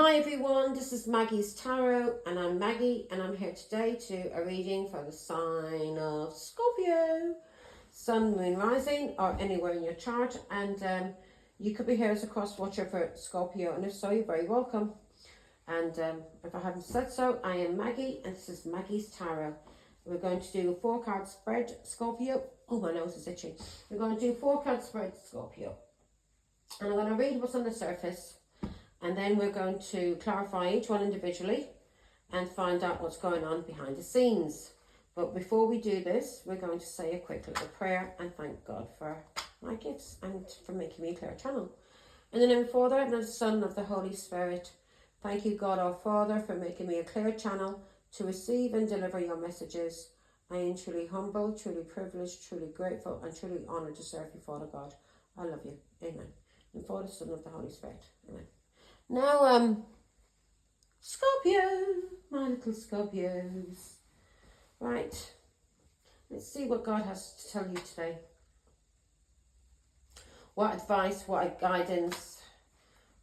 Hi everyone, this is Maggie's Tarot and I'm Maggie and I'm here today to a reading for the sign of Scorpio, Sun, Moon, Rising or anywhere in your chart, and you could be here as a cross watcher for Scorpio, and if so, you're very welcome. And if I haven't said so, I am Maggie and this is Maggie's Tarot. We're going to do a 4-card spread, Scorpio. Oh, my nose is itchy. We're going to do 4-card spread, Scorpio. And I'm going to read what's on the surface. And then we're going to clarify each one individually and find out what's going on behind the scenes. But before we do this, we're going to say a quick little prayer and thank God for my gifts and for making me a clear channel. In the name of the Father and of the Son and of the Holy Spirit, thank you, God our Father, for making me a clear channel to receive and deliver your messages. I am truly humble, truly privileged, truly grateful and truly honoured to serve you, Father God. I love you. Amen. In the Father, Son, and of the Holy Spirit. Amen. Now, Scorpio, my little Scorpios. Right, let's see what God has to tell you today. What advice, what guidance,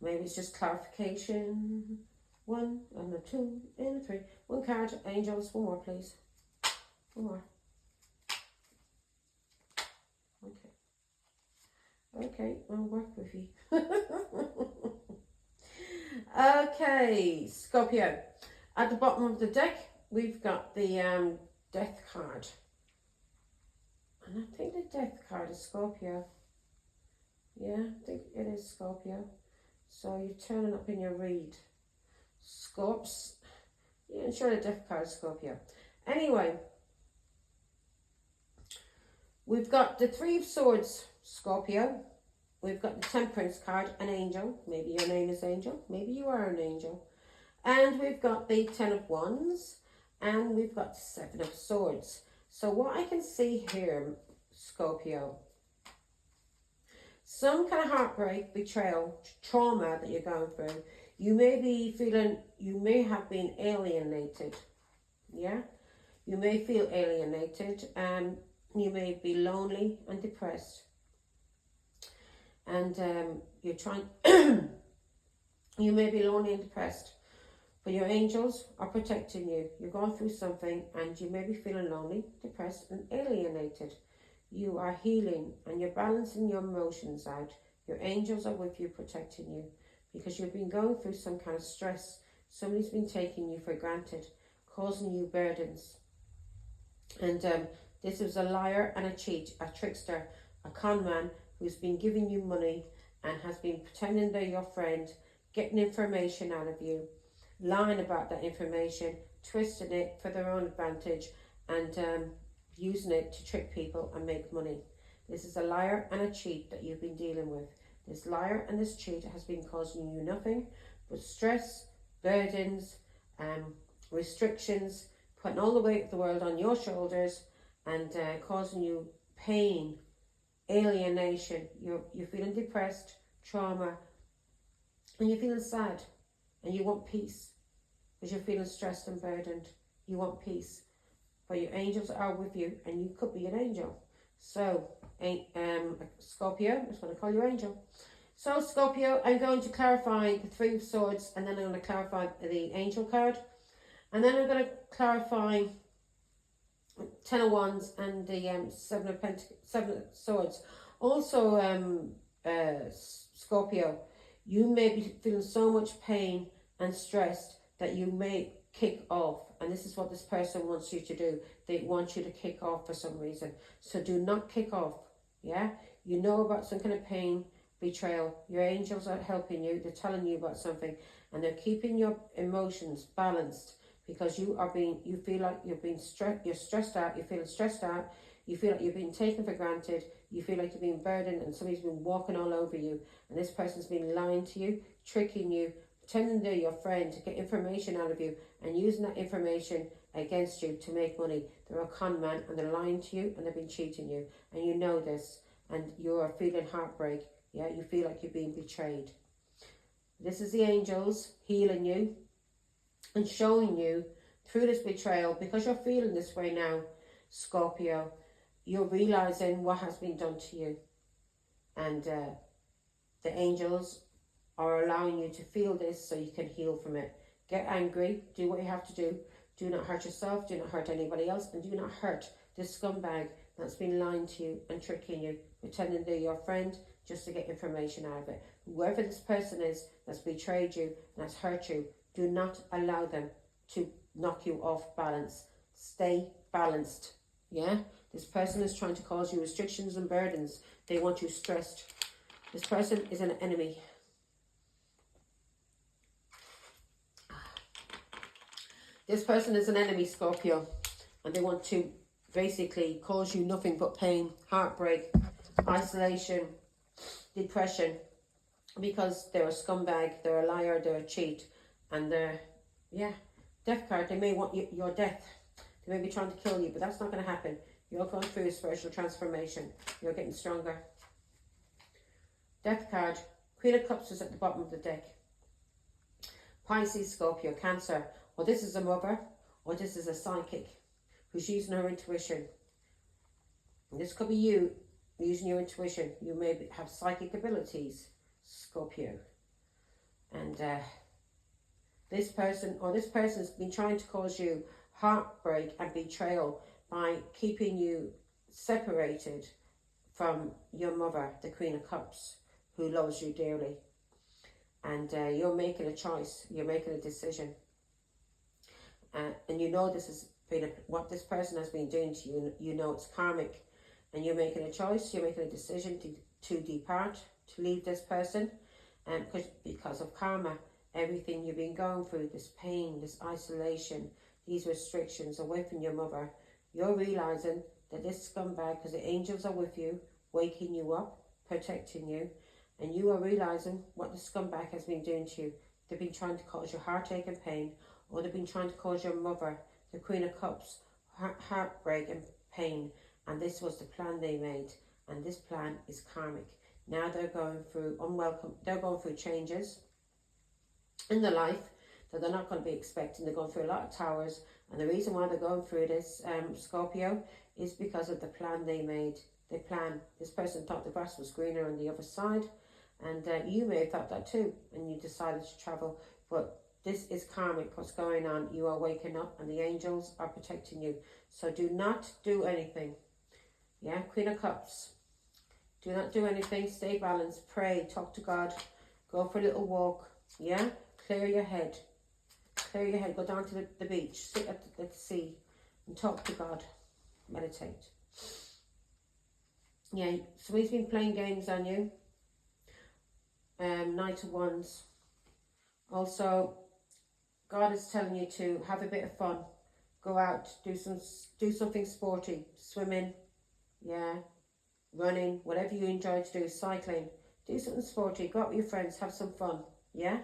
maybe it's just clarification. 1, and a 2, and a 3. 1 card, angels, 1 more please. 1 more. Okay, I'll work with you. Okay, Scorpio. At the bottom of the deck, we've got the Death card. And I think the Death card is Scorpio. Yeah, I think it is Scorpio. So you're turning up in your read. Scorps. Yeah, I'm sure the Death card is Scorpio. Anyway, we've got the 3 of Swords, Scorpio. We've got the Temperance card, an angel. Maybe your name is Angel. Maybe you are an angel. And we've got the 10 of Wands. And we've got the 7 of Swords. So what I can see here, Scorpio, some kind of heartbreak, betrayal, trauma that you're going through. You may be feeling, you may have been alienated. Yeah? You may feel alienated. You may be lonely and depressed. And you're trying, you may be lonely and depressed, but your angels are protecting you. You're going through something and you may be feeling lonely, depressed and alienated. You are healing and you're balancing your emotions out. Your angels are with you, protecting you, because you've been going through some kind of stress. Somebody's been taking you for granted, causing you burdens. And this is a liar and a cheat, a trickster, a con man, who's been giving you money and has been pretending they're your friend, getting information out of you, lying about that information, twisting it for their own advantage, and using it to trick people and make money. This is a liar and a cheat that you've been dealing with. This liar and this cheat has been causing you nothing but stress, burdens, restrictions, putting all the weight of the world on your shoulders and causing you pain, alienation. You're feeling depressed, trauma, and you're feeling sad, and you want peace because you're feeling stressed and burdened. You want peace, but your angels are with you, and you could be an angel. So, Scorpio, I'm just going to call you angel. So, Scorpio, I'm going to clarify the 3 of Swords, and then I'm going to clarify the angel card, and then I'm going to clarify 10 of Wands and the 7 of Swords. Also, Scorpio, you may be feeling so much pain and stressed that you may kick off. And this is what this person wants you to do. They want you to kick off for some reason. So do not kick off. Yeah? You know about some kind of pain, betrayal. Your angels are helping you. They're telling you about something. And they're keeping your emotions balanced. Because you feel like you're stressed out, you're feeling stressed out, you feel like you're being taken for granted, you feel like you're being burdened and somebody's been walking all over you, and this person's been lying to you, tricking you, pretending they're your friend to get information out of you and using that information against you to make money. They're a con man and they're lying to you and they've been cheating you, and you know this, and you're feeling heartbreak. Yeah, you feel like you're being betrayed. This is the angels healing you and showing you through this betrayal, because you're feeling this way now, Scorpio, you're realizing what has been done to you. And the angels are allowing you to feel this so you can heal from it. Get angry, do what you have to do. Do not hurt yourself, do not hurt anybody else, and do not hurt this scumbag that's been lying to you and tricking you, pretending they're your friend just to get information out of it. Whoever this person is that's betrayed you and has hurt you, do not allow them to knock you off balance. Stay balanced. Yeah? This person is trying to cause you restrictions and burdens. They want you stressed. This person is an enemy. This person is an enemy, Scorpio, and they want to basically cause you nothing but pain, heartbreak, isolation, depression, because they're a scumbag, they're a liar, they're a cheat, and they're, yeah, death card. They may want your death. They may be trying to kill you, but that's not going to happen. You're going through a spiritual transformation. You're getting stronger. Death card. Queen of Cups is at the bottom of the deck. Pisces, Scorpio, Cancer. Or this is a mother, or this is a psychic who's using her intuition. And this could be you using your intuition. You may have psychic abilities, Scorpio. And this person has been trying to cause you heartbreak and betrayal by keeping you separated from your mother, the Queen of Cups, who loves you dearly. And you're making a choice. You're making a decision. And you know this has been what this person has been doing to you. You know it's karmic. And you're making a choice. You're making a decision to depart, to leave this person. And because of karma, everything you've been going through, this pain, this isolation, these restrictions away from your mother, you're realizing that this scumbag, because the angels are with you, waking you up, protecting you, and you are realizing what the scumbag has been doing to you. They've been trying to cause you heartache and pain, or they've been trying to cause your mother, the Queen of Cups, heartbreak and pain. And this was the plan they made. And this plan is karmic. Now they're going through they're going through changes in their life that they're not going to be expecting. They're going through a lot of towers. And the reason why they're going through this, Scorpio, is because of the plan they made. They planned. This person thought the grass was greener on the other side. And you may have thought that too. And you decided to travel. But this is karmic, what's going on. You are waking up and the angels are protecting you. So do not do anything. Yeah, Queen of Cups. Do not do anything. Stay balanced. Pray. Talk to God. Go for a little walk. Yeah? Clear your head. Clear your head. Go down to the beach. Sit at the sea and talk to God. Meditate. Yeah, so he's been playing games on you. Knight of Wands. Also, God is telling you to have a bit of fun. Go out, do something sporty. Swimming, yeah, running, whatever you enjoy to do, cycling. Do something sporty. Go out with your friends, have some fun, yeah?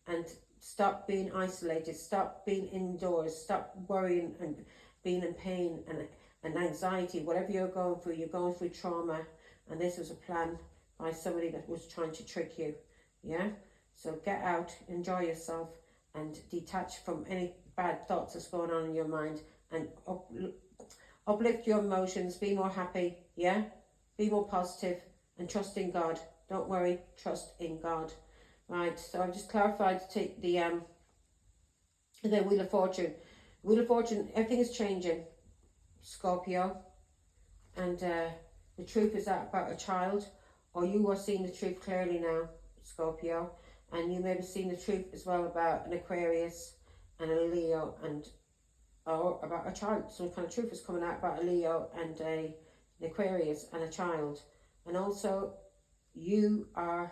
And stop being isolated. Stop being indoors. Stop worrying and being in pain and anxiety. Whatever you're going through trauma. And this was a plan by somebody that was trying to trick you, yeah? So get out, enjoy yourself, and detach from any bad thoughts that's going on in your mind, and uplift your emotions. Be more happy, yeah? Be more positive and trust in God. Don't worry, trust in God. Right, so I've just clarified the Wheel of Fortune. Wheel of Fortune, everything is changing, Scorpio. And the truth is that about a child, or you are seeing the truth clearly now, Scorpio. And you may be seeing the truth as well about an Aquarius and a Leo, or about a child. Some kind of truth is coming out about a Leo and an Aquarius and a child. And also, you are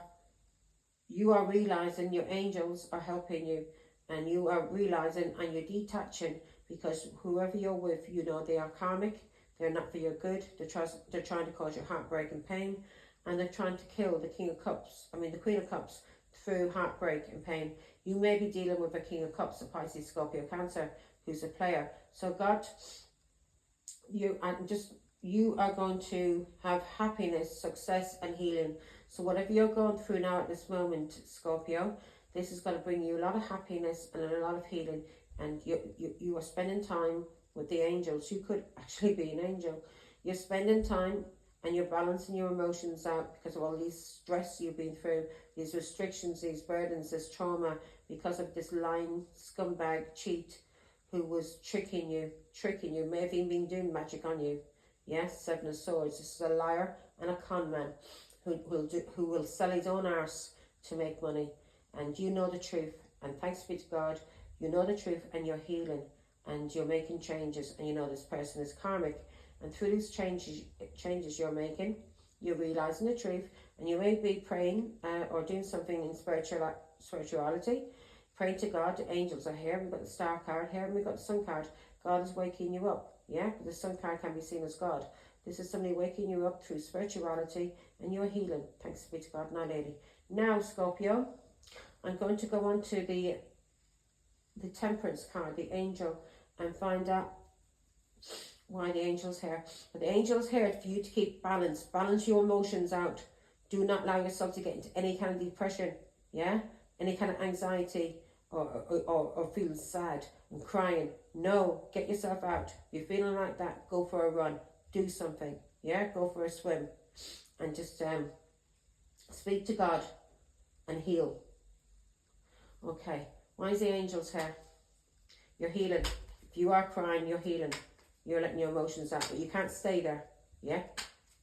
realizing your angels are helping you, and you are realizing and you're detaching, because whoever you're with, you know they are karmic. They're not for your good. They're trying to cause you heartbreak and pain, and they're trying to kill the Queen of Cups through heartbreak and pain. You may be dealing with a King of Cups, a Pisces, Scorpio, Cancer, who's a player. So God, you are going to have happiness, success and healing. So whatever you're going through now at this moment, Scorpio, this is going to bring you a lot of happiness and a lot of healing. And you are spending time with the angels. You could actually be an angel. You're spending time and you're balancing your emotions out because of all these stress you've been through, these restrictions, these burdens, this trauma, because of this lying scumbag cheat who was tricking you, may have even been doing magic on you. Yes, Seven of Swords. This is a liar and a con man who will sell his own arse to make money. And you know the truth, and thanks be to God, you know the truth, and you're healing, and you're making changes, and you know this person is karmic. And through these changes you're making, you're realizing the truth, and you may be praying or doing something in spirituality, praying to God. The angels are here. We've got the star card here, and we've got the sun card. God is waking you up. Yeah, the sun card can be seen as God. This is somebody waking you up through spirituality, and you're healing. Thanks be to God, my lady. Now, Scorpio, I'm going to go on to the Temperance card, the angel, and find out why the angel's here. But the angel's here for you to keep balance. Balance your emotions out. Do not allow yourself to get into any kind of depression, yeah? Any kind of anxiety or feeling sad and crying. No, get yourself out. If you're feeling like that, go for a run. Do something, yeah? Go for a swim. And just speak to God and heal. Okay, why is the angels here? You're healing. If you are crying, you're healing. You're letting your emotions out, but you can't stay there. Yeah,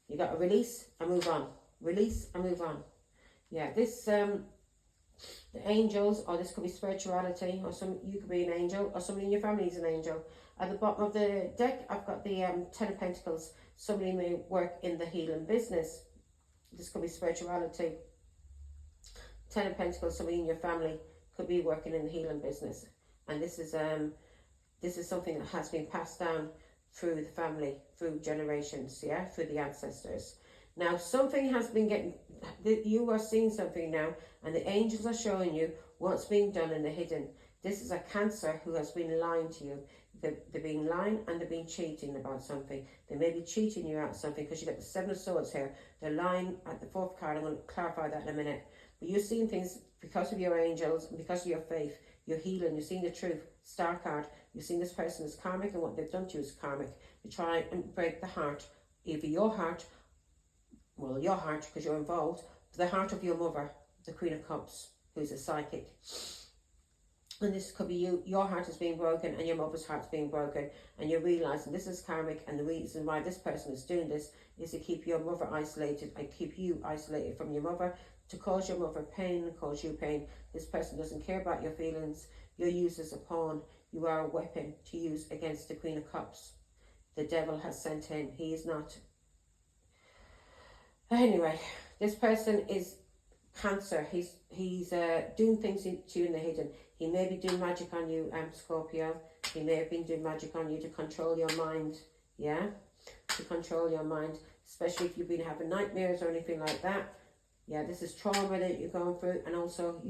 you got to release and move on. Release and move on. Yeah, this the angels, or this could be spirituality, or you could be an angel, or somebody in your family is an angel. At the bottom of the deck, I've got the Ten of Pentacles. Somebody may work in the healing business. This could be spirituality. Ten of Pentacles. Somebody in your family could be working in the healing business, and this is something that has been passed down through the family, through generations, yeah, through the ancestors. Now, something has been you are seeing something now, and the angels are showing you what's being done in the hidden. This is a Cancer who has been lying to you. They're being lying, and they're being cheating about something. They may be cheating you out of something, because you got the Seven of Swords here. They're lying at the fourth card. I'm going to clarify that in a minute. But you're seeing things because of your angels and because of your faith. You're healing. You're seeing the truth. Star card. You're seeing this person is karmic, and what they've done to you is karmic. They try and break the heart, either your heart, because you're involved, the heart of your mother, the Queen of Cups, who's a psychic. And this could be you. Your heart is being broken, and your mother's heart's being broken, and you're realizing this is karmic, and the reason why this person is doing this is to keep your mother isolated and keep you isolated from your mother, to cause your mother pain and cause you pain. This person doesn't care about your feelings. You're used as a pawn. You are a weapon to use against the Queen of Cups. The devil has sent in. He is not. Anyway, this person is Cancer. He's doing things to you in the hidden. He may be doing magic on you, Scorpio. He may have been doing magic on you to control your mind. Yeah, to control your mind, especially if you've been having nightmares or anything like that. Yeah, this is trauma that you're going through, and also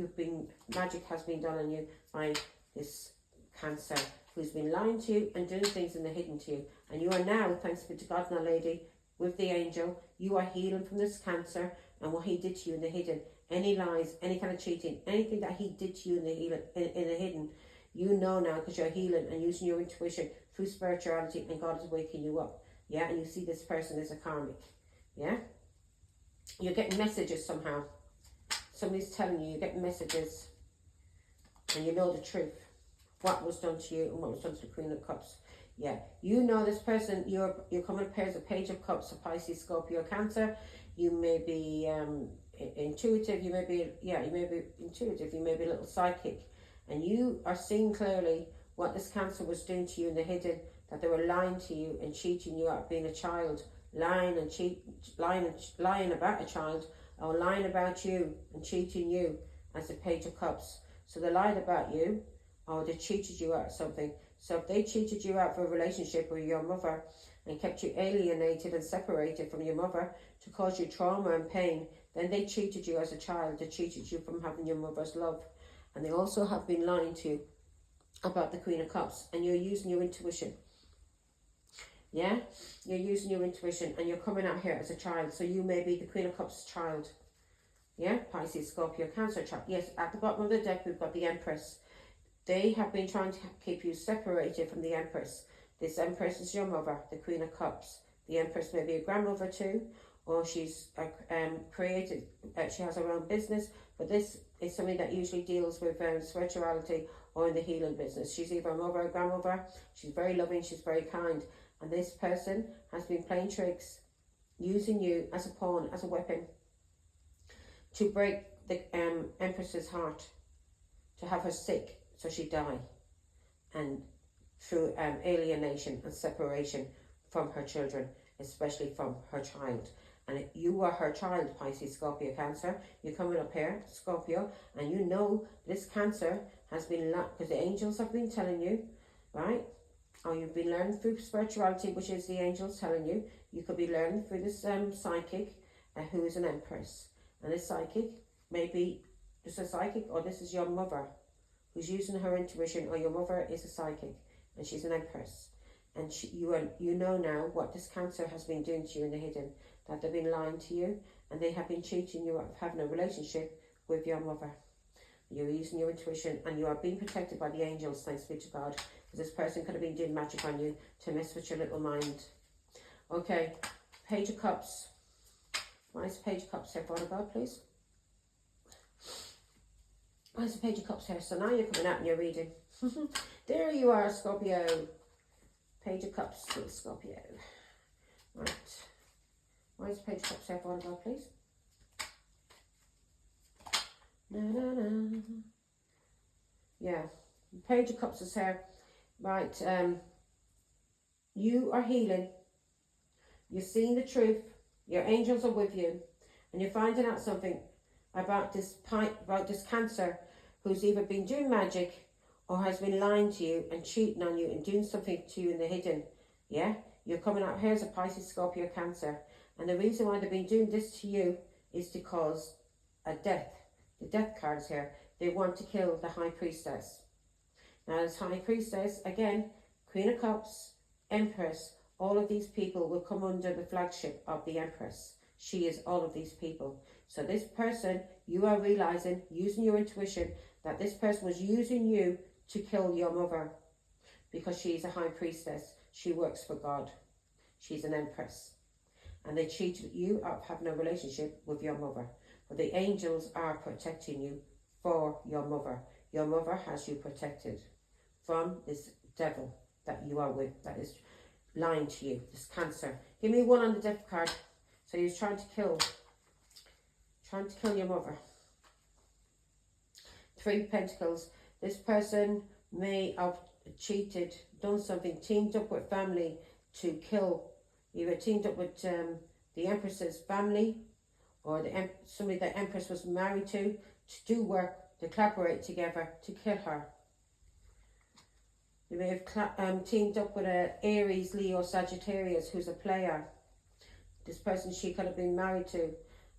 magic has been done on you by this Cancer who's been lying to you and doing things in the hidden to you. And you are now, thanks be to God, my lady, with the angel, you are healing from this Cancer and what he did to you in the hidden. Any lies, any kind of cheating, anything that he did to you in the hidden, you know now, because you're healing and using your intuition through spirituality, and God is waking you up. Yeah, and you see this person is a karmic. Yeah, you're getting messages somehow. Somebody's telling you, you're getting messages, and you know the truth. What was done to you and what was done to the Queen of Cups. Yeah, you know this person. You're coming in pairs of Page of Cups, a Pisces, Scorpio, Cancer. You may be intuitive. You may be intuitive. You may be a little psychic, and you are seeing clearly what this Cancer was doing to you in the hidden. That they were lying to you and cheating you out of being a child, lying about a child, or lying about you and cheating you as the Page of Cups. So they lied about you, or they cheated you out of something. So if they cheated you out for a relationship with your mother and kept you alienated and separated from your mother to cause you trauma and pain, then they cheated you as a child. They cheated you from having your mother's love. And they also have been lying to you about the Queen of Cups, and you're using your intuition. Yeah, you're using your intuition, and you're coming out here as a child. So you may be the Queen of Cups child. Yeah, Pisces, Scorpio, Cancer child. Yes, at the bottom of the deck we've got the Empress. They have been trying to keep you separated from the Empress. This Empress is your mother, the Queen of Cups. The Empress may be a grandmother too, or she's created, she has her own business, but this is something that usually deals with spirituality or in the healing business. She's either a mother or a grandmother. She's very loving, she's very kind, and this person has been playing tricks, using you as a pawn, as a weapon, to break the Empress's heart, to have her sick so she die, and through alienation and separation from her children, especially from her child. And if you are her child, Pisces, Scorpio, Cancer, you're coming up here, Scorpio, and you know this Cancer has been, because the angels have been telling you, right? Or you've been learning through spirituality, which is the angels telling you. You could be learning through this psychic who is an Empress. And this psychic may be just a psychic, or this is your mother who's using her intuition, or your mother is a psychic and she's an Empress. And you know now what this Cancer has been doing to you in the hidden, that they've been lying to you and they have been cheating you out of having a relationship with your mother. You're using your intuition and you are being protected by the angels, thanks be to God. Because this person could have been doing magic on you to mess with your little mind. Okay, Page of Cups. Why is the Page of Cups here, Father God, please? Why is the Page of Cups here? So now you're coming out and you're reading. There you are, Scorpio. Page of Cups, please, Scorpio. Right. Why is the Page of Cups here, Father God, please? Yeah, Page of Cups is here. Right, you are healing. You're seeing the truth. Your angels are with you, and you're finding out something about this Cancer who's either been doing magic or has been lying to you and cheating on you and doing something to you in the hidden. Yeah, you're coming out here as a Pisces, Scorpio, Cancer, and the reason why they've been doing this to you is to cause a death. The death card is here. They want to kill the High Priestess. Now this High Priestess, again, Queen of Cups, Empress, all of these people will come under the flagship of the Empress. She is all of these people. So this person, you are realizing, using your intuition, that this person was using you to kill your mother, because she's a High Priestess. She works for God. She's an Empress. And they cheated you out of having a relationship with your mother. But the angels are protecting you for your mother. Your mother has you protected from this devil that you are with, that is lying to you, this Cancer. Give me one on the death card. So he's trying to kill your mother. 3 Pentacles. This person may have cheated, done something, teamed up with family to kill. Either teamed up with the Empress's family, or somebody that Empress was married to do work, to collaborate together to kill her. You may have teamed up with a Aries, Leo, Sagittarius who's a player. This person she could have been married to,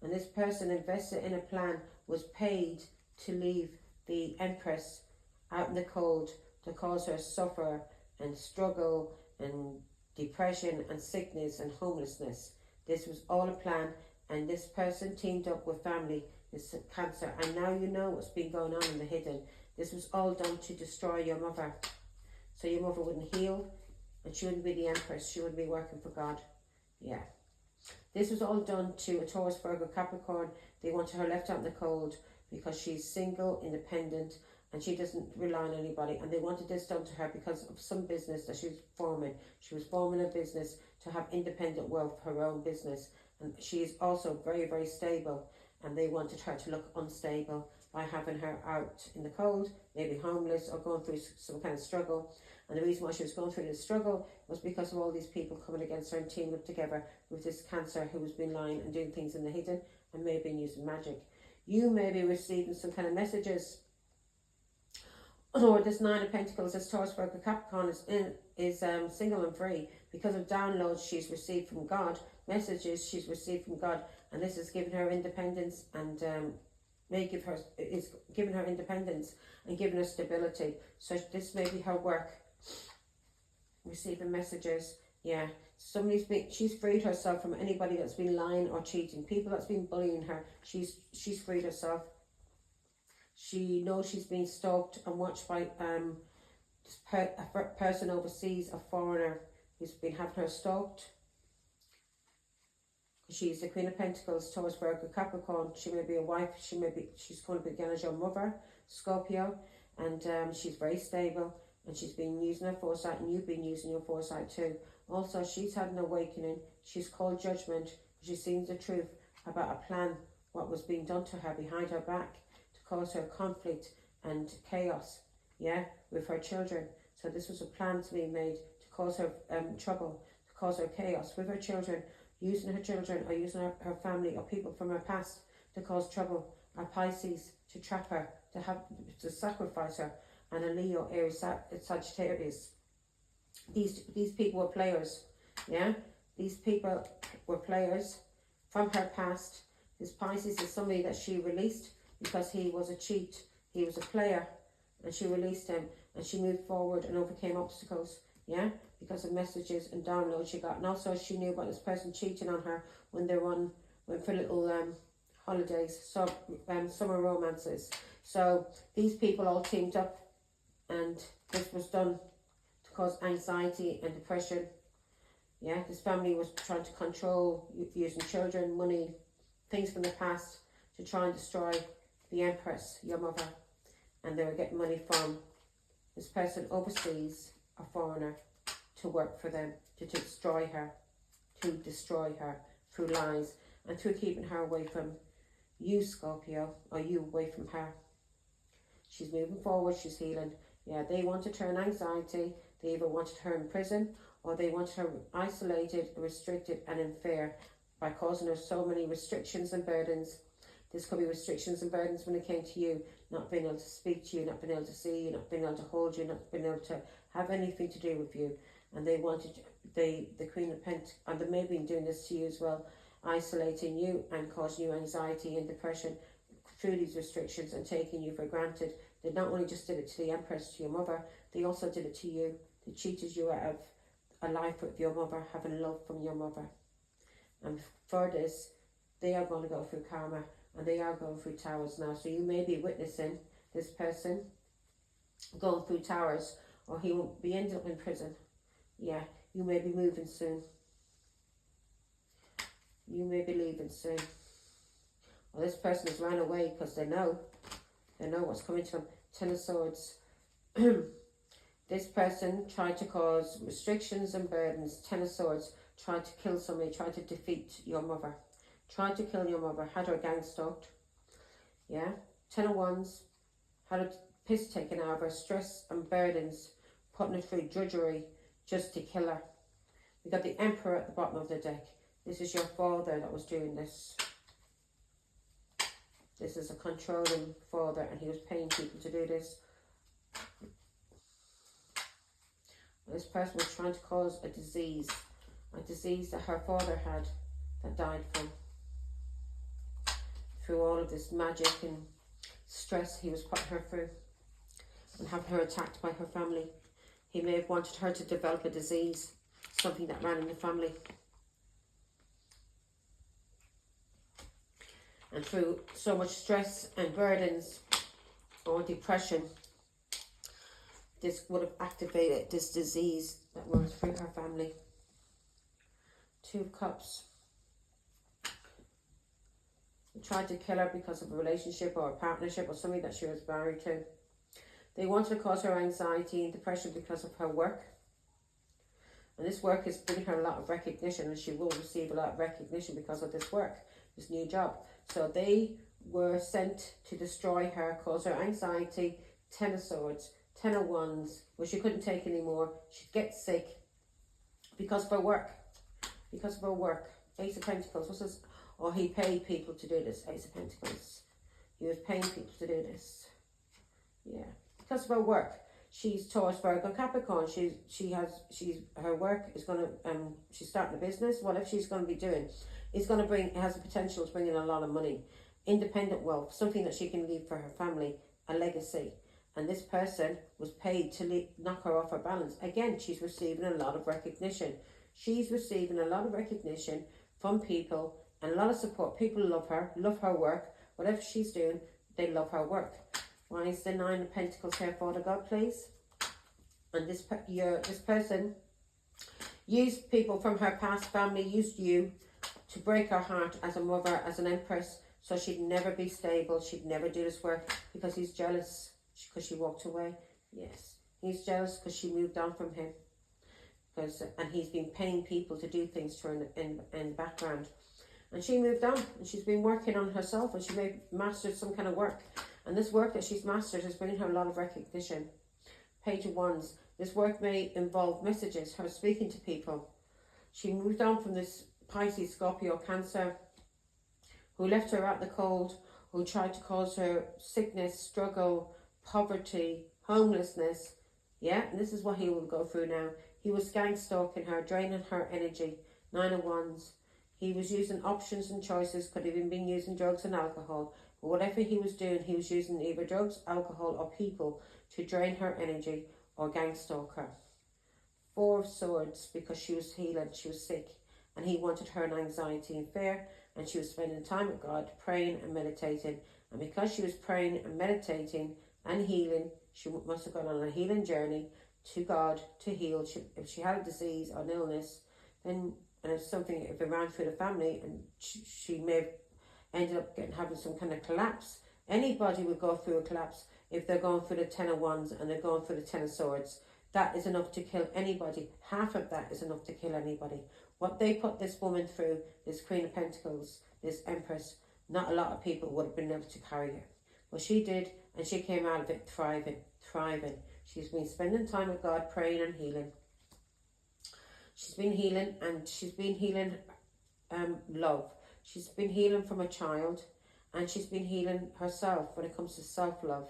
and this person invested in a plan, was paid to leave the Empress out in the cold, to cause her suffer and struggle and depression and sickness and homelessness. This was all a plan, and this person teamed up with family, this Cancer, and now you know what's been going on in the hidden. This was all done to destroy your mother. So your mother wouldn't heal, and she wouldn't be the Empress. She wouldn't be working for God. Yeah. This was all done to a Taurus, Virgo, Capricorn. They wanted her left out in the cold because she's single, independent, and she doesn't rely on anybody. And they wanted this done to her because of some business that she was forming. She was forming a business to have independent wealth, her own business. And she is also very, very stable. And they wanted her to look unstable by having her out in the cold, maybe homeless or going through some kind of struggle. And the reason why she was going through this struggle was because of all these people coming against her and teaming up together with this Cancer who has been lying and doing things in the hidden and may have been using magic. You may be receiving some kind of messages. Or this 9 of Pentacles, this Taurus, Virgo, Capricorn is single and free because of downloads she's received from God, messages she's received from God, and this has given her independence and is giving her independence and giving her stability. So this may be her work, receiving messages. Yeah, she's freed herself from anybody that's been lying or cheating, people that's been bullying her. She's freed herself. She knows she's being stalked and watched by a person overseas, a foreigner who's been having her stalked She's the Queen of Pentacles, Taurus, Virgo, Capricorn. She may be a wife. She's going to be again as your mother, Scorpio. And she's very stable. And she's been using her foresight, and you've been using your foresight too. Also, she's had an awakening. She's called judgment. She's seen the truth about a plan, what was being done to her behind her back to cause her conflict and chaos, yeah, with her children. So this was a plan to be made to cause her trouble, to cause her chaos with her children, using her children or using her family or people from her past to cause trouble. A Pisces to trap her, to sacrifice her, and a Leo, Aries, Sagittarius. These people were players, yeah? These people were players from her past. This Pisces is somebody that she released because he was a cheat. He was a player, and she released him, and she moved forward and overcame obstacles, yeah? Because of messages and downloads she got. And also she knew about this person cheating on her when they went for little holidays, so summer romances. So these people all teamed up, and this was done to cause anxiety and depression. Yeah, this family was trying to control, using children, money, things from the past to try and destroy the Empress, your mother. And they were getting money from this person overseas, a foreigner, to work for them, to destroy her through lies and through keeping her away from you, Scorpio, or you away from her. She's moving forward, she's healing. Yeah, they wanted her in anxiety. They either wanted her in prison, or they wanted her isolated, restricted, and in fear by causing her so many restrictions and burdens. This could be restrictions and burdens when it came to you, not being able to speak to you, not being able to see you, not being able to hold you, not being able to have anything to do with you. And they wanted the Queen of Pentacles, and they may have been doing this to you as well, isolating you and causing you anxiety and depression through these restrictions and taking you for granted. They not only just did it to the Empress, to your mother, they also did it to you. They cheated you out of a life with your mother, having love from your mother. And for this, they are going to go through karma, and they are going through towers now. So you may be witnessing this person going through towers, or he will be ended up in prison. Yeah, you may be moving soon. You may be leaving soon. Well, this person has ran away because they know what's coming to them. Ten of Swords. This person tried to cause restrictions and burdens. Ten of Swords. Tried to kill somebody. Tried to defeat your mother. Tried to kill your mother. Had her gang stalked. Yeah. Ten of Wands. Had a piss taken out of her. Stress and burdens. Putting her through drudgery just to kill her. We got the Emperor at the bottom of the deck. This is your father that was doing this. This is a controlling father, and he was paying people to do this. This person was trying to cause a disease that her father had, that died from. Through all of this magic and stress he was putting her through, and having her attacked by her family. He may have wanted her to develop a disease, something that ran in the family. And through so much stress and burdens or depression, this would have activated this disease that runs through her family. Two of Cups. They tried to kill her because of a relationship or a partnership or something that she was married to. They wanted to cause her anxiety and depression because of her work. And this work is bringing her a lot of recognition, and she will receive a lot of recognition because of this work, this new job. So they were sent to destroy her, cause her anxiety. Ten of Swords, Ten of Wands, where she couldn't take anymore. She'd get sick because of her work. Because of her work. Ace of Pentacles. What's this? Oh, he paid people to do this. Ace of Pentacles. He was paying people to do this. Yeah. Because of her work. She's Taurus, Virgo, Capricorn. Her work is gonna she's starting a business. Whatever she's gonna be doing, it's gonna bring. It has the potential to bring in a lot of money, independent wealth, something that she can leave for her family, a legacy. And this person was paid to knock her off her balance. Again, she's receiving a lot of recognition. She's receiving a lot of recognition from people and a lot of support. People love her work. Whatever she's doing, they love her work. Why is the Nine of Pentacles here, Father God, please? And this person used people from her past family, used you to break her heart as a mother, as an empress, so she'd never be stable, she'd never do this work, because he's jealous because she walked away. Yes, he's jealous because she moved on from him, and he's been paying people to do things to her in the background. And she moved on, and she's been working on herself, and she may have mastered some kind of work. And this work that she's mastered is bringing her a lot of recognition. Page of Wands. This work may involve messages, her speaking to people. She moved on from this Pisces, Scorpio, Cancer, who left her out in the cold, who tried to cause her sickness, struggle, poverty, homelessness. Yeah, and this is what he will go through now. He was gang stalking her, draining her energy. 9 of Wands. He was using options and choices, could have even been using drugs and alcohol. But whatever he was doing, he was using either drugs, alcohol, or people to drain her energy or gang stalk her. 4 of Swords, because she was healing, she was sick, and he wanted her in anxiety and fear, and she was spending time with God, praying and meditating. And because she was praying and meditating and healing, she must have gone on a healing journey to God to heal. If she had a disease or an illness, then, and if something, if it ran through the family, and she may have ended up having some kind of collapse. Anybody would go through a collapse if they're going through the 10 of Wands and they're going through the 10 of Swords. That is enough to kill anybody. Half of that is enough to kill anybody. What they put this woman through, this Queen of Pentacles, this Empress, not a lot of people would have been able to carry her. But she did, and she came out of it thriving. She's been spending time with God, praying and healing. She's been healing, and she's been healing love. She's been healing from a child, and she's been healing herself when it comes to self-love.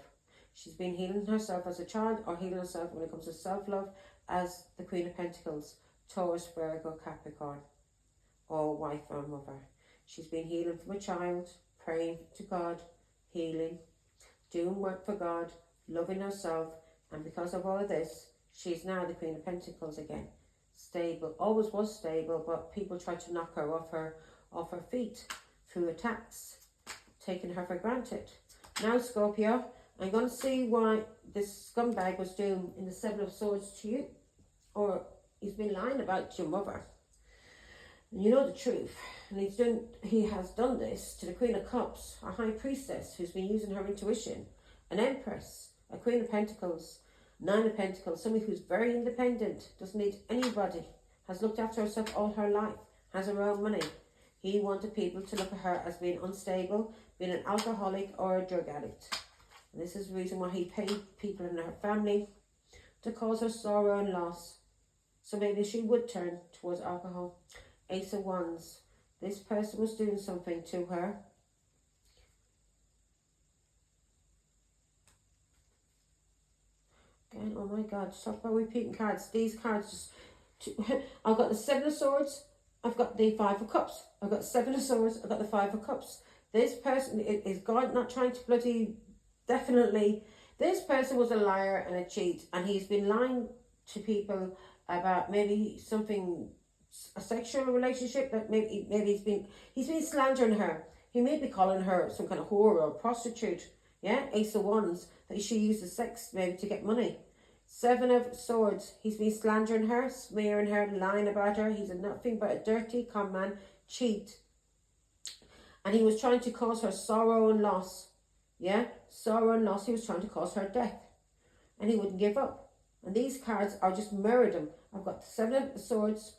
She's been healing herself as a child, or healing herself when it comes to self-love as the Queen of Pentacles, Taurus, Virgo, Capricorn, or wife or mother. She's been healing from a child, praying to God, healing, doing work for God, loving herself, and because of all of this, she's now the Queen of Pentacles again. Stable, always was stable, but people tried to knock her off her feet through attacks, taking her for granted. Now, Scorpio, I'm going to see why this scumbag was doing in the 7 of Swords to you, or he's been lying about your mother. And you know the truth, and he has done this to the Queen of Cups, a High Priestess who's been using her intuition, an Empress, a Queen of Pentacles, 9 of Pentacles, somebody who's very independent, doesn't need anybody, has looked after herself all her life, has her own money. He wanted people to look at her as being unstable, being an alcoholic or a drug addict. And this is the reason why he paid people in her family to cause her sorrow and loss. So maybe she would turn towards alcohol. Ace of Wands. This person was doing something to her. Again, oh my God, stop by repeating cards. These cards I've got the 7 of Swords. I've got the 5 of Cups. I've got 7 of Swords. I've got the 5 of Cups. This person is God not trying to bloody... Definitely, this person was a liar and a cheat, and he's been lying to people about maybe something, a sexual relationship that maybe he's been slandering her. He may be calling her some kind of whore or prostitute. Yeah, Ace of Wands, that she uses sex maybe to get money. 7 of Swords, he's been slandering her, smearing her, lying about her. He's nothing but a dirty con man, cheat, and he was trying to cause her sorrow and loss. Yeah, sorrow and loss. He was trying to cause her death, and he wouldn't give up. And these cards are just mirrored him. I've got 7 of Swords,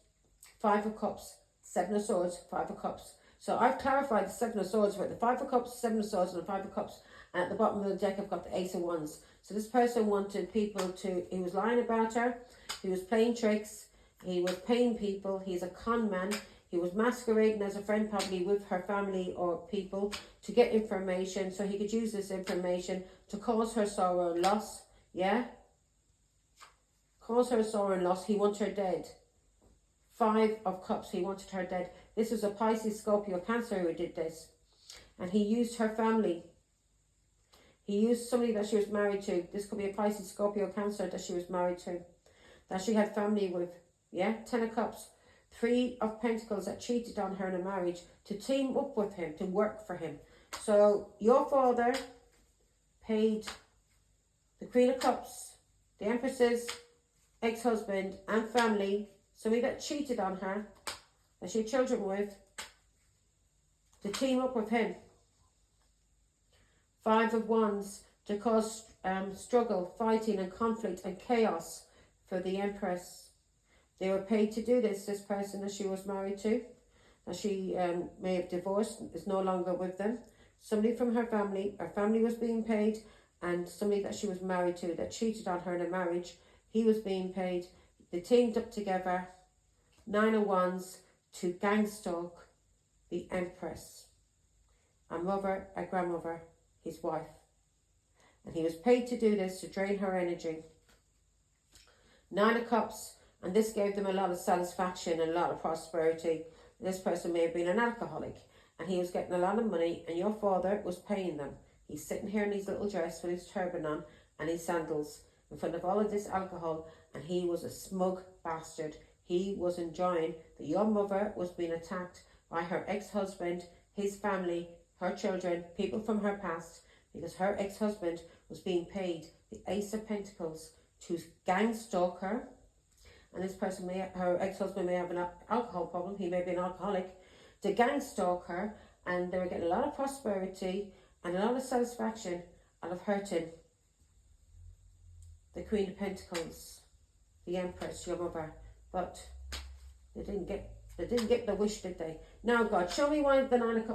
5 of Cups, 7 of Swords, 5 of Cups. So I've clarified the 7 of Swords with the 5 of Cups, 7 of Swords, and the 5 of Cups. And at the bottom of the deck, I've got the Ace of Wands. So this person wanted people to... He was lying about her. He was playing tricks. He was paying people. He's a con man. He was masquerading as a friend, probably with her family or people, to get information, so he could use this information to cause her sorrow and loss. Yeah? Cause her sorrow and loss. He wants her dead. 5 of Cups. He wanted her dead. This was a Pisces, Scorpio, Cancer who did this. And he used her family. He used somebody that she was married to. This could be a Pisces, Scorpio, Cancer that she was married to, that she had family with. Yeah? 10 of Cups. 3 of Pentacles that cheated on her in a marriage, to team up with him, to work for him. So your father paid the Queen of Cups, the Empress's ex-husband and family, somebody that cheated on her, that she had children with, to team up with him. Five of Wands, to cause struggle, fighting and conflict and chaos for the Empress. They were paid to do this person that she was married to, that she may have divorced, is no longer with them. Somebody from her family was being paid, and somebody that she was married to that cheated on her in a marriage, he was being paid. They teamed up together, 9 of Wands, to gang stalk the Empress. A mother, a grandmother, his wife. And he was paid to do this, to drain her energy. 9 of Cups, and this gave them a lot of satisfaction and a lot of prosperity. This person may have been an alcoholic, and he was getting a lot of money, and your father was paying them. He's sitting here in his little dress with his turban on and his sandals in front of all of this alcohol, and he was a smug bastard. He was enjoying that your mother was being attacked by her ex-husband, his family, her children, people from her past, because her ex-husband was being paid the Ace of Pentacles to gang stalk her. And this person, her ex-husband may have an alcohol problem, he may be an alcoholic, to gang stalk her, and they were getting a lot of prosperity and a lot of satisfaction out of hurting the Queen of Pentacles, the Empress, your mother. But they didn't get the wish, did they? Now, God, show me why the 9 of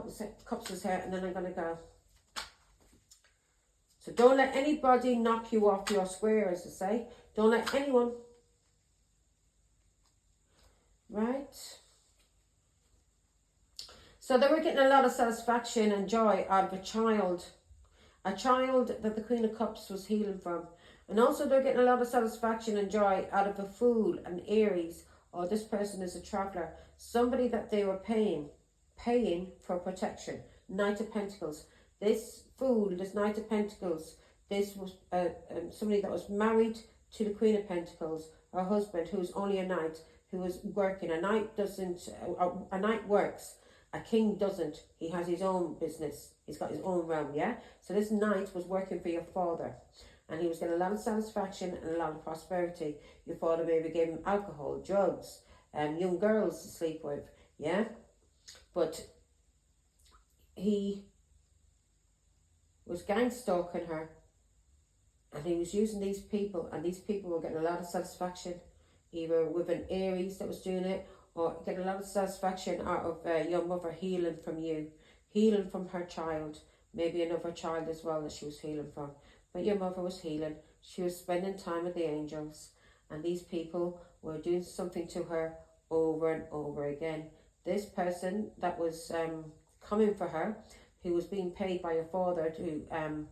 Cups is here, and then I'm going to go. So don't let anybody knock you off your square, as they say. Don't let anyone. Right? So they were getting a lot of satisfaction and joy out of a child that the Queen of Cups was healing from. And also they're getting a lot of satisfaction and joy out of a Fool, an Aries, or this person is a traveller. Somebody that they were paying for protection. Knight of Pentacles. This Fool, this Knight of Pentacles, this was somebody that was married to the Queen of Pentacles, her husband, who's only a knight, who was working. A knight doesn't, a knight works. A king doesn't. He has his own business. He's got his own realm, yeah? So this knight was working for your father. And he was getting a lot of satisfaction and a lot of prosperity. Your father maybe gave him alcohol, drugs, young girls to sleep with, yeah? But he was gang stalking her. And he was using these people. And these people were getting a lot of satisfaction. Either with an Aries that was doing it, or getting a lot of satisfaction out of your mother healing from you, healing from her child, maybe another child as well that she was healing from. But your mother was healing. She was spending time with the angels, and these people were doing something to her over and over again. This person that was coming for her, who was being paid by your father to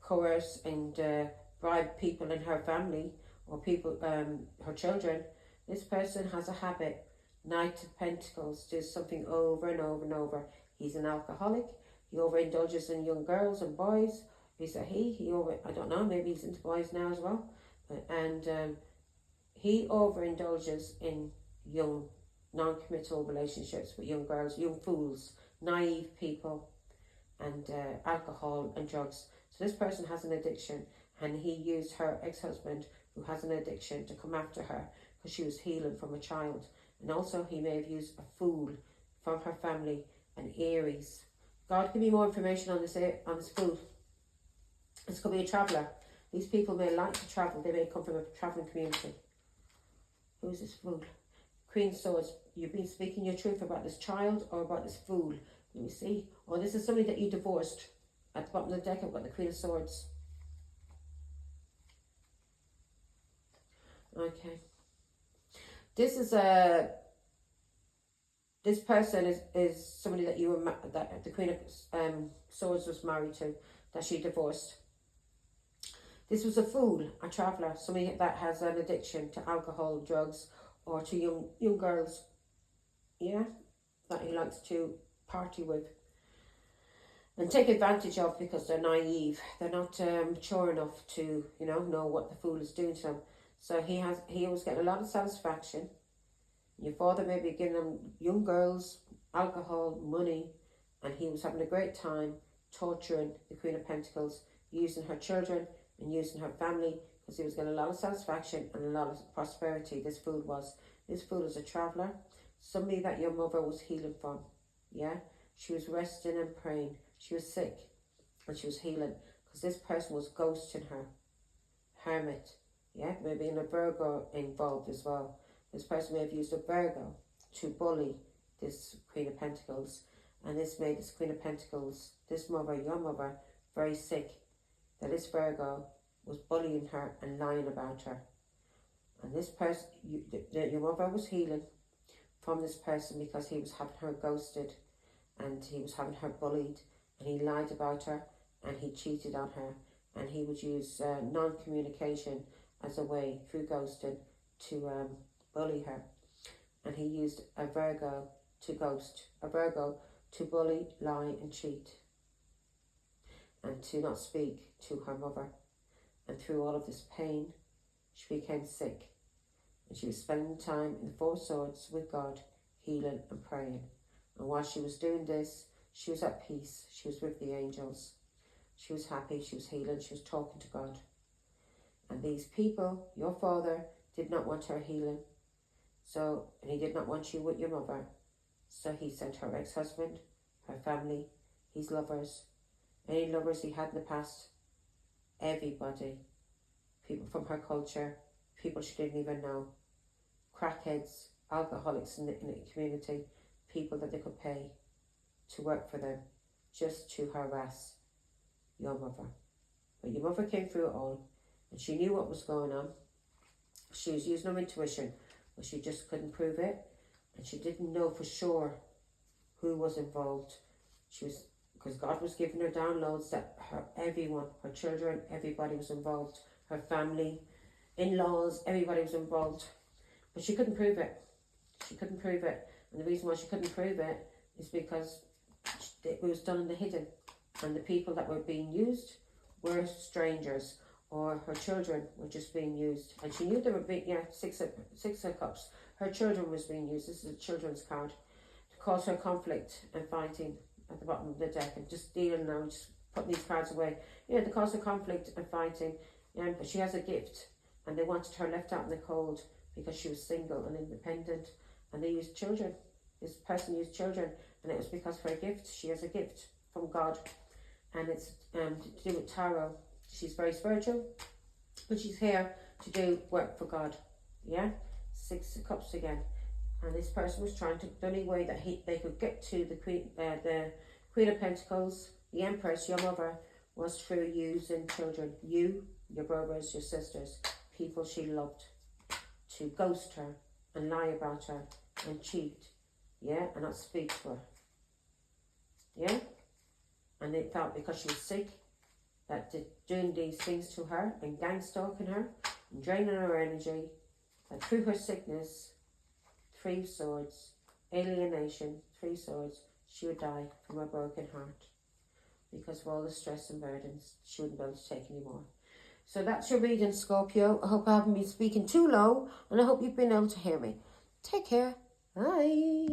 coerce and bribe people in her family, or people, her children, this person has a habit. Knight of Pentacles, does something over and over and over. He's an alcoholic. He overindulges in young girls and boys. He's a I don't know, maybe he's into boys now as well. And he overindulges in young, non-committal relationships with young girls, young fools, naive people, and alcohol and drugs. So this person has an addiction, and he used her ex-husband, who has an addiction, to come after her because she was healing from a child. And also he may have used a Fool from her family, an Aries. God, give me more information on this Fool. This could be a traveller. These people may like to travel. They may come from a travelling community. Who's this Fool? Queen of Swords. You've been speaking your truth about this child or about this Fool. Let me see. Or this is somebody that you divorced. At the bottom of the deck, I've got the Queen of Swords. Okay. This person is somebody that you were that the Queen of Swords was married to, that she divorced. This was a Fool, a traveller, somebody that has an addiction to alcohol, drugs, or to young girls, yeah, that he likes to party with and take advantage of because they're naive. They're not mature enough to, know what the Fool is doing to them. So he was getting a lot of satisfaction. Your father may be giving them young girls, alcohol, money, and he was having a great time torturing the Queen of Pentacles, using her children and using her family, because he was getting a lot of satisfaction and a lot of prosperity. This Fool is a traveller, somebody that your mother was healing from, yeah? She was resting and praying. She was sick and she was healing because this person was ghosting her. Hermit. Yeah, maybe in a Virgo involved as well. This person may have used a Virgo to bully this Queen of Pentacles. And this made this Queen of Pentacles, this mother, your mother, very sick. That this Virgo was bullying her and lying about her. And this person, your mother was healing from this person because he was having her ghosted and he was having her bullied and he lied about her and he cheated on her and he would use non-communication as a way through ghosting to bully her. And he used a Virgo to ghost, a Virgo to bully, lie and cheat and to not speak to her mother. And through all of this pain, she became sick. And she was spending time in the Four Swords with God, healing and praying. And while she was doing this, she was at peace. She was with the angels. She was happy. She was healing. She was talking to God. And these people, your father, did not want her healing. So, and he did not want you with your mother. So he sent her ex-husband, her family, his lovers, any lovers he had in the past, everybody, people from her culture, people she didn't even know, crackheads, alcoholics in the community, people that they could pay to work for them, just to harass your mother. But your mother came through it all, and she knew what was going on. She was using her intuition, but she just couldn't prove it, and she didn't know for sure who was involved. She was, because God was giving her downloads that everyone, her children, everybody was involved, her family, in-laws, everybody was involved, but she couldn't prove it. She couldn't prove it, and the reason why she couldn't prove it is because it was done in the hidden, and the people that were being used were strangers, or her children were just being used, and she knew they were being, six of cups. Her children was being used. This is a children's card to cause her conflict and fighting at the bottom of the deck, and just dealing now, just putting these cards away. To cause her conflict and fighting. But she has a gift, and they wanted her left out in the cold because she was single and independent, and they used children. This person used children, and it was because of her gift. She has a gift from God, and it's to do with tarot. She's very spiritual, but she's here to do work for God. Yeah, Six of Cups again, and this person was trying to, the only way that they could get to the Queen of Pentacles, the Empress, your mother, was through using children. You, your brothers, your sisters, people she loved, to ghost her and lie about her and cheat, and not speak to her, and they thought because she was sick that doing these things to her and gang stalking her and draining her energy, that through her sickness, 3 swords, alienation, 3 swords, she would die from a broken heart because of all the stress and burdens she wouldn't be able to take anymore. So that's your reading, Scorpio. I hope I haven't been speaking too low, and I hope you've been able to hear me. Take care. Bye.